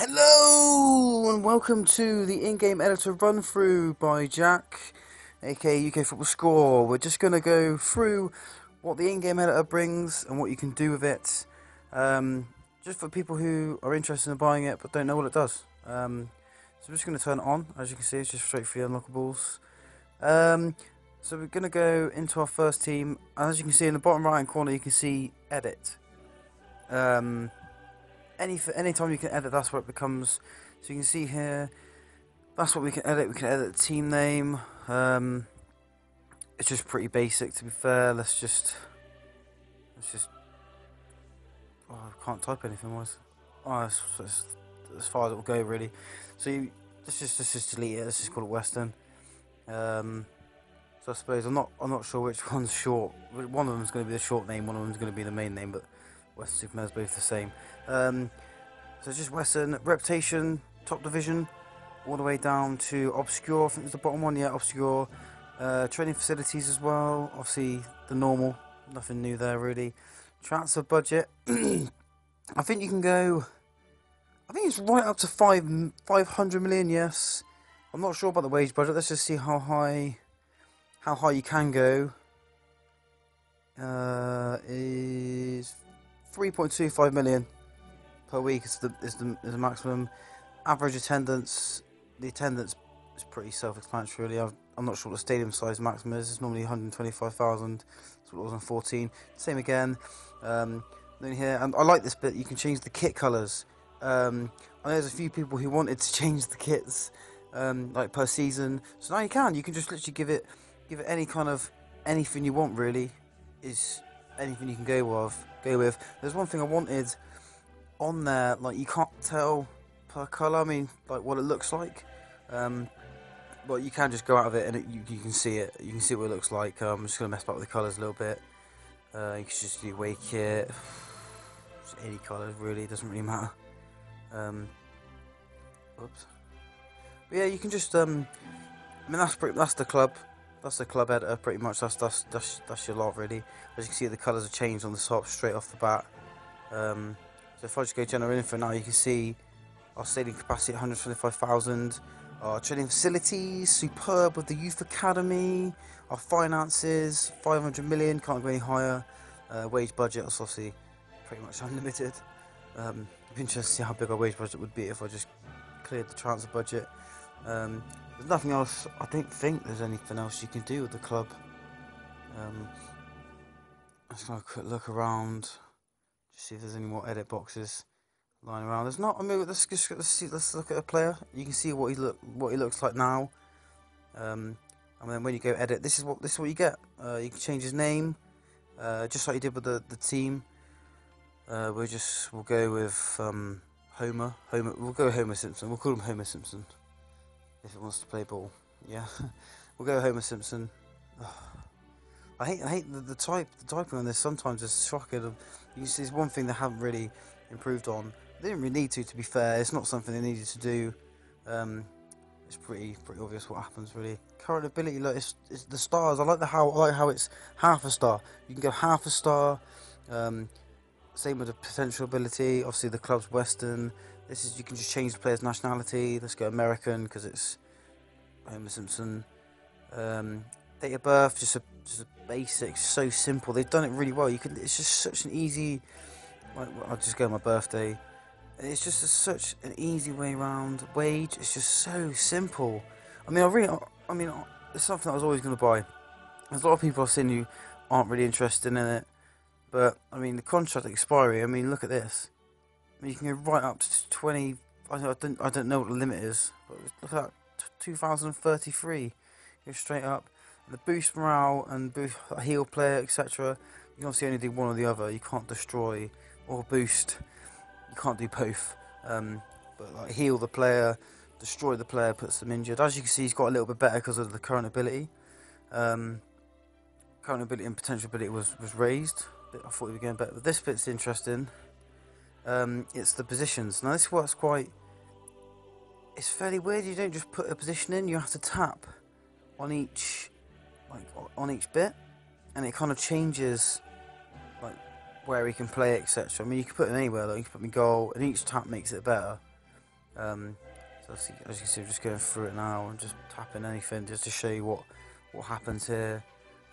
Hello and welcome to the in-game editor run through by Jack, aka UK Football Score. We're just going to go through what the in-game editor brings and what you can do with it, just for people who are interested in buying it but don't know what it does. So I'm just going to turn it on. As you can see, it's just straight through unlockables. So we're going to go into our first team. As you can see in the bottom right hand corner, you can see edit. Anytime you can edit, that's what it becomes. So you can see here, that's what we can edit. We can edit the team name. It's just pretty basic, to be fair. Let's just. Oh, I can't type anything. That's as far as it will go, really. So let's just delete it. Let's just call it Western. So I suppose I'm not sure which one's short. One of them's going to be the short name. One of them's going to be the main name, but Western Superman's both the same. So it's just Western, Reputation, Top Division, all the way down to Obscure. I think it's the bottom one, yeah, Obscure. Training facilities as well, obviously the normal, nothing new there really. Transfer budget, I think you can go, I think it's right up to 500 million, yes. I'm not sure about the wage budget, let's just see how high you can go. Is 3.25 million per week is the maximum. Average attendance, the attendance is pretty self-explanatory really. I'm not sure what the stadium size maximum is. It's normally 125,000. That's what it was on 14. Same again. Then here, and I like this bit. You can change the kit colours. I know there's a few people who wanted to change the kits, like per season. So now you can. You can just literally give it any kind of anything you want really. Is anything you can go with. There's one thing I wanted on there, like you can't tell per colour, I mean like what it looks like, but you can just go out of it and you can see it. You can see what it looks like. I'm just going to mess about with the colours a little bit. You can just do away kit, just any colour really, it doesn't really matter. Oops. But yeah, you can just I mean that's the club. That's the club editor, pretty much. That's your lot, really. As you can see, the colours have changed on the top straight off the bat. So if I just go general info now, you can see our stadium capacity at 125,000. Our training facilities, superb with the youth academy. Our finances, 500 million, can't go any higher. Wage budget, is obviously pretty much unlimited. I'd be interested to see how big our wage budget would be if I just cleared the transfer budget. There's nothing else. I don't think there's anything else you can do with the club. Let's have a quick look around, just see if there's any more edit boxes lying around. There's not. I mean, let's look at a player. You can see what he looks like now. And then when you go edit, this is what you get. You can change his name, just like you did with the team. We'll go with Homer. We'll go with Homer Simpson. We'll call him Homer Simpson. If it wants to play ball, yeah. We'll go Homer Simpson. I hate the typing on this. Sometimes it's shocking. You see, it's one thing they haven't really improved on. They didn't really need to be fair. It's not something they needed to do. It's pretty obvious what happens really. Current ability, look, it's the stars. I like how it's half a star. You can go half a star. Same with the potential ability. Obviously, the club's Western. You can just change the player's nationality. Let's go American because it's Homer Simpson. Date of birth, just a basic, so simple. They've done it really well. It's just such an easy. I'll just go my birthday. It's just such an easy way around. Wage, it's just so simple. I mean, it's something I was always going to buy. There's a lot of people I've seen who aren't really interested in it, but I mean the contract expiry. I mean, look at this. You can go right up to 20. I don't know what the limit is, but look at that, 2033. Go straight up. And the boost morale and boost heal player, etc. You can obviously only do one or the other. You can't destroy or boost. You can't do both. But like heal the player, destroy the player, puts them injured. As you can see, he's got a little bit better because of the current ability. Current ability and potential ability was raised. I thought we were going better, but this bit's interesting. It's the positions. Now this works quite. It's fairly weird. You don't just put a position in. You have to tap on each bit, and it kind of changes where he can play, etc. I mean, you can put it anywhere. Like you can put him in goal, and each tap makes it better. So as you can see, I'm just going through it now and just tapping anything just to show you what happens here.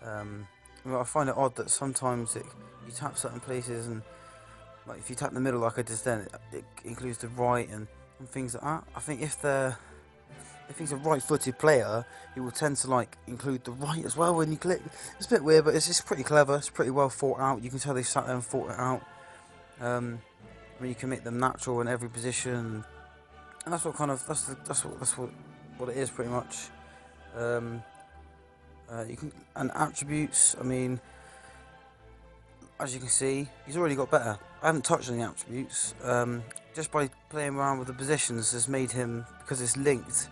I find it odd that sometimes you tap certain places, and like if you tap the middle like I just then, it includes the right and things like that. I think if he's a right-footed player, he will tend to like include the right as well when you click. It's a bit weird, but it's pretty clever. It's pretty well thought out. You can tell they sat there and thought it out. I mean, you can make them natural in every position, and that's what what it is pretty much. You can, and attributes. I mean, as you can see, he's already got better. I haven't touched on the attributes. Just by playing around with the positions has made him, because it's linked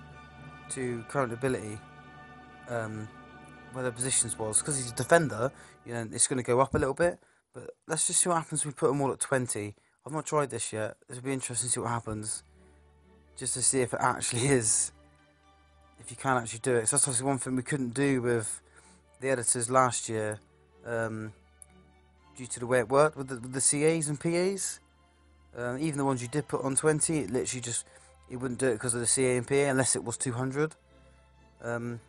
to current ability, where the positions was. Because he's a defender, it's going to go up a little bit. But let's just see what happens when we put them all at 20. I've not tried this yet. It'll be interesting to see what happens, just to see if it actually is, if you can actually do it. So that's obviously one thing we couldn't do with the editors last year, due to the way it worked with the CAs and PAs. Even the ones you did put on 20, it literally just, it wouldn't do it because of the CA and PA unless it was 200. But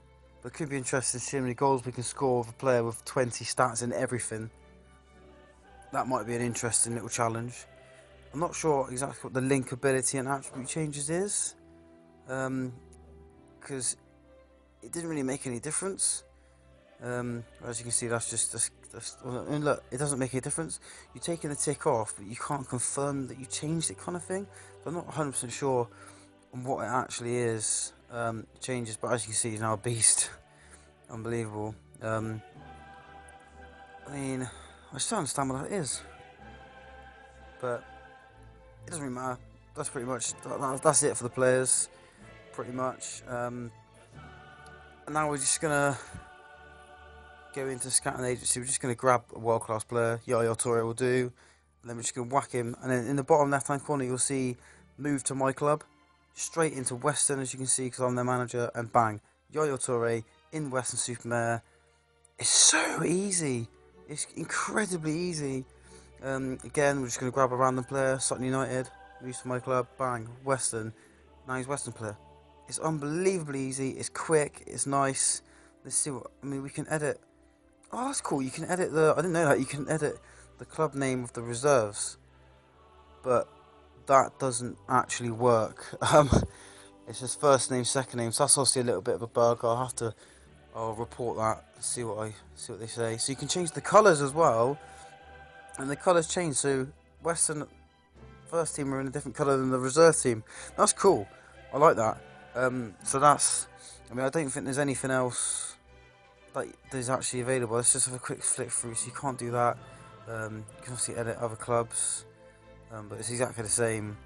it could be interesting to see how many goals we can score with a player with 20 stats and everything. That might be an interesting little challenge. I'm not sure exactly what the link ability and attribute changes is, because it didn't really make any difference. As you can see, and look, it doesn't make any difference. You're taking the tick off, but you can't confirm that you changed it, kind of thing. So I'm not 100% sure on what it actually is. Changes, but as you can see, he's now a beast. Unbelievable. I mean, I still understand what that is, but it doesn't really matter. That's pretty much that's it for the players, pretty much. And now we're just gonna go into scouting agency. We're just gonna grab a world-class player. Yaya Toure will do. And then we're just gonna whack him. And then in the bottom left-hand corner, you'll see move to my club. Straight into Western, as you can see, because I'm their manager. And bang, Yaya Toure in Western Supermare. It's so easy. It's incredibly easy. Again, we're just going to grab a random player. Sutton United, moves to my club, bang, Western. Now he's Western player. It's unbelievably easy. It's quick. It's nice. Let's see what, I mean, we can edit. Oh, that's cool. You can edit I didn't know that. You can edit the club name of the reserves. But that doesn't actually work. It's just first name, second name. So that's obviously a little bit of a bug. I'll report that, see what they say. So you can change the colours as well, and the colours change. So Western first team are in a different colour than the reserve team. That's cool. I like that. So that's. I mean, I don't think there's anything else that is actually available. Let's just have a quick flick through. So you can't do that. You can obviously edit other clubs, but it's exactly the same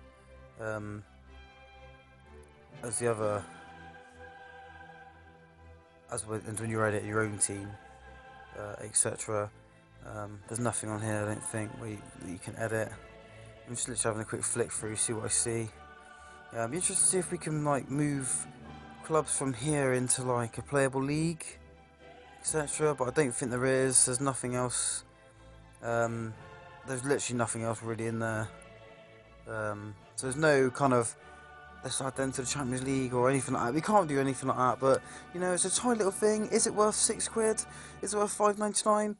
as the other. And when you edit your own team, etc. There's nothing on here, I don't think, that you can edit. I'm just literally having a quick flick through, see what I see. I'd be interested to see if we can like move clubs from here into like a playable league, etc. But I don't think there is. There's nothing else. There's literally nothing else really in there. So there's no kind of, let's add them to the Champions League or anything like that. We can't do anything like that, but it's a tiny little thing. Is it worth £6? Is it worth £5.99?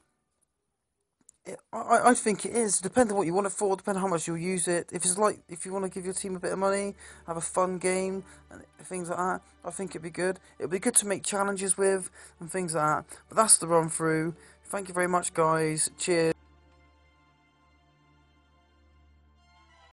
I think it is. Depending on what you want it for, depending on how much you'll use it. If you want to give your team a bit of money, have a fun game and things like that, I think it'd be good. It'd be good to make challenges with and things like that. But that's the run through. Thank you very much, guys. Cheers.